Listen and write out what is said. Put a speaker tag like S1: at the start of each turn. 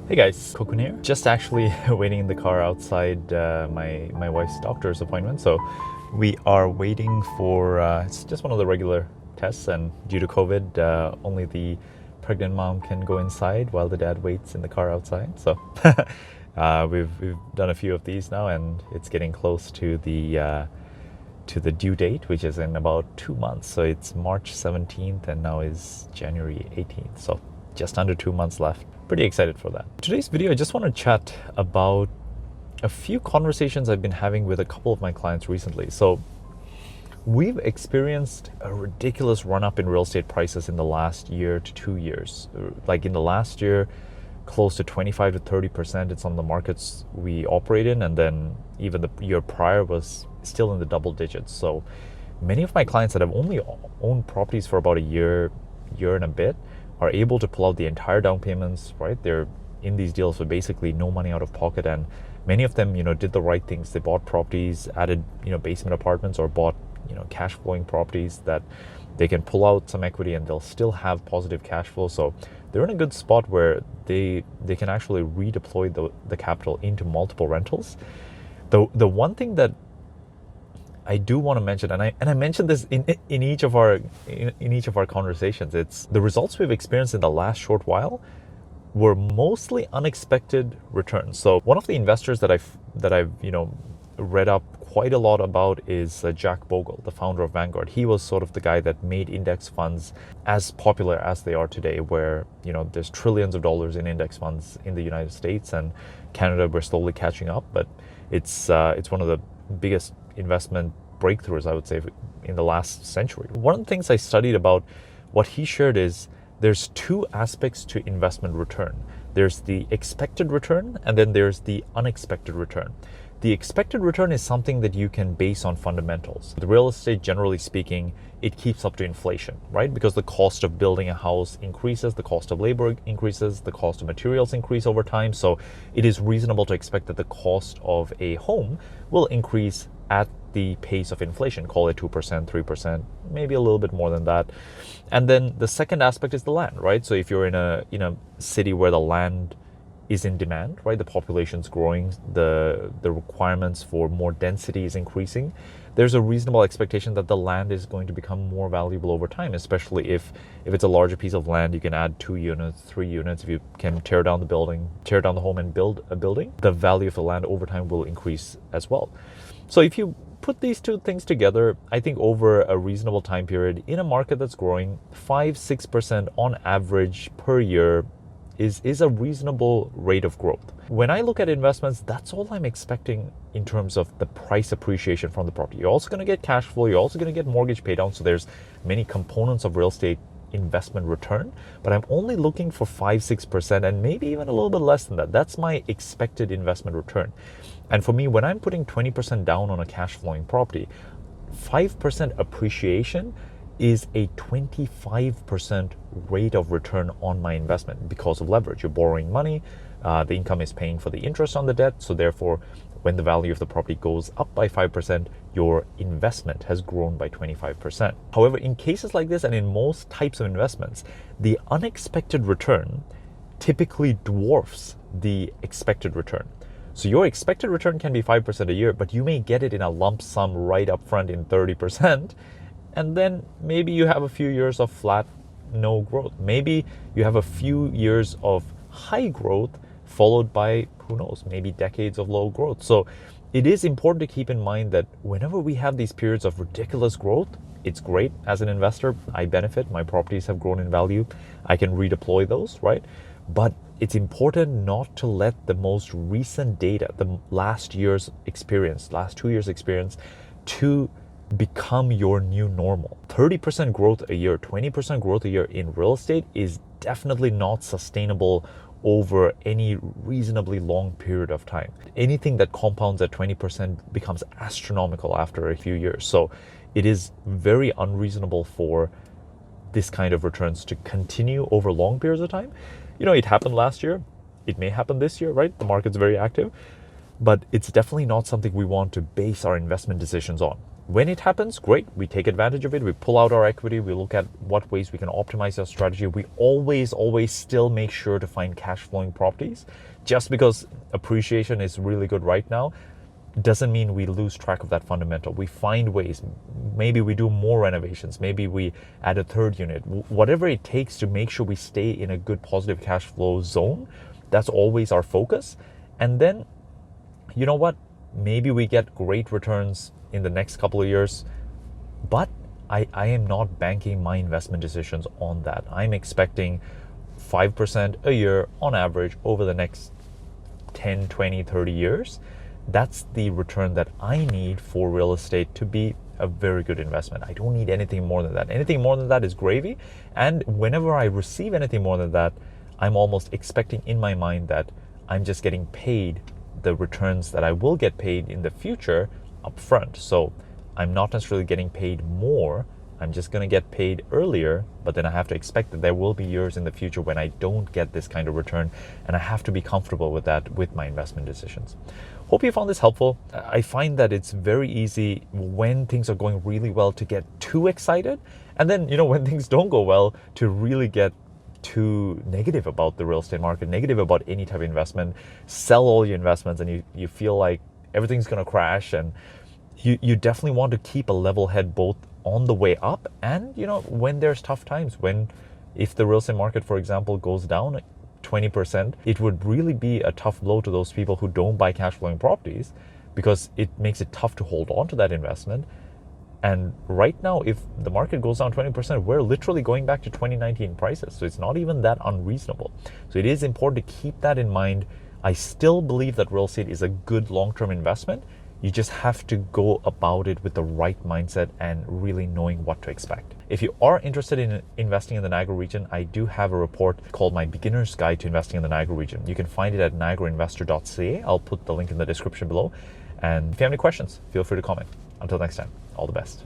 S1: Hey guys, Koukun here. Just actually waiting in the car outside my wife's doctor's appointment. So we are waiting for, it's just one of the regular tests, and due to COVID, only the pregnant mom can go inside while the dad waits in the car outside. So we've done a few of these now, and it's getting close to the due date, which is in about 2 months. So it's March 17th and now is January 18th. So just under 2 months left. Pretty excited for that. Today's video, I just want to chat about a few conversations I've been having with a couple of my clients recently. So we've experienced a ridiculous run up in real estate prices in the last year to 2 years. Like in the last year, close to 25 to 30%. It's on the markets we operate in. And then even the year prior was still in the double digits. So many of my clients that have only owned properties for about a year and a bit are able to pull out the entire down payments, right? They're in these deals with basically no money out of pocket. And many of them, did the right things. They bought properties, added, basement apartments, or bought, cash flowing properties that they can pull out some equity and they'll still have positive cash flow. So they're in a good spot where they can actually redeploy the capital into multiple rentals. The one thing that I do want to mention, and I mentioned this in each of our conversations, it's the results we've experienced in the last short while were mostly unexpected returns. So one of the investors that I've read up quite a lot about is Jack Bogle, the founder of Vanguard. He was sort of the guy that made index funds as popular as they are today, where there's trillions of dollars in index funds in the United States, and Canada, we're slowly catching up, but it's one of the biggest investment breakthroughs, I would say, in the last century. One of the things I studied about what he shared is there's two aspects to investment return. There's the expected return, and then there's the unexpected return. The expected return is something that you can base on fundamentals. The real estate, generally speaking, it keeps up to inflation, right? Because the cost of building a house increases, the cost of labor increases, the cost of materials increase over time. So it is reasonable to expect that the cost of a home will increase at the pace of inflation, call it 2%, 3%, maybe a little bit more than that. And then the second aspect is the land, right? So if you're in a city where the land is in demand, right? The population's growing, the requirements for more density is increasing. There's a reasonable expectation that the land is going to become more valuable over time, especially if it's a larger piece of land. You can add 2 units, 3 units. If you can tear down the home and build a building, the value of the land over time will increase as well. So if you put these two things together, I think over a reasonable time period in a market that's growing 5-6% on average per year is a reasonable rate of growth. When I look at investments, that's all I'm expecting in terms of the price appreciation from the property. You're also going to get cash flow. You're also going to get mortgage pay down. So there's many components of real estate investment return, but I'm only looking for 5-6% and maybe even a little bit less than that. That's my expected investment return. And for me, when I'm putting 20% down on a cash flowing property, 5% appreciation is a 25% rate of return on my investment because of leverage. You're borrowing money, the income is paying for the interest on the debt. So therefore, when the value of the property goes up by 5%, your investment has grown by 25%. However, in cases like this and in most types of investments, the unexpected return typically dwarfs the expected return. So your expected return can be 5% a year, but you may get it in a lump sum right up front in 30%. And then maybe you have a few years of flat, no growth. Maybe you have a few years of high growth followed by, who knows, maybe decades of low growth. So it is important to keep in mind that whenever we have these periods of ridiculous growth, it's great as an investor. I benefit. My properties have grown in value. I can redeploy those, right? But it's important not to let the most recent data, the last 2 years experience, to become your new normal. 30% growth a year, 20% growth a year in real estate is definitely not sustainable over any reasonably long period of time. Anything that compounds at 20% becomes astronomical after a few years. So it is very unreasonable for this kind of returns to continue over long periods of time. It happened last year. It may happen this year, right? The market's very active, but it's definitely not something we want to base our investment decisions on. When it happens, great, we take advantage of it, we pull out our equity, we look at what ways we can optimize our strategy. We always still make sure to find cash flowing properties. Just because appreciation is really good right now doesn't mean we lose track of that fundamental. We find ways. Maybe we do more renovations. Maybe we add a third unit. Whatever it takes to make sure we stay in a good positive cash flow zone, that's always our focus. And then, you know what? Maybe we get great returns in the next couple of years, but I am not banking my investment decisions on that. I'm expecting 5% a year on average over the next 10, 20, 30 years. That's the return that I need for real estate to be a very good investment. I don't need anything more than that. Anything more than that is gravy. And whenever I receive anything more than that, I'm almost expecting in my mind that I'm just getting paid the returns that I will get paid in the future up front. So I'm not necessarily getting paid more. I'm just going to get paid earlier, but then I have to expect that there will be years in the future when I don't get this kind of return, and I have to be comfortable with that with my investment decisions. Hope you found this helpful. I find that it's very easy when things are going really well to get too excited, and then, when things don't go well, to really get too negative about the real estate market, negative about any type of investment, sell all your investments, and you feel like everything's going to crash. And you definitely want to keep a level head both on the way up and, when there's tough times. If the real estate market, for example, goes down 20%, it would really be a tough blow to those people who don't buy cash flowing properties, because it makes it tough to hold on to that investment. And right now, if the market goes down 20%, we're literally going back to 2019 prices. So it's not even that unreasonable. So it is important to keep that in mind. I still believe that real estate is a good long-term investment. You just have to go about it with the right mindset and really knowing what to expect. If you are interested in investing in the Niagara region, I do have a report called My Beginner's Guide to Investing in the Niagara region. You can find it at niagarainvestor.ca. I'll put the link in the description below. And if you have any questions, feel free to comment. Until next time, all the best.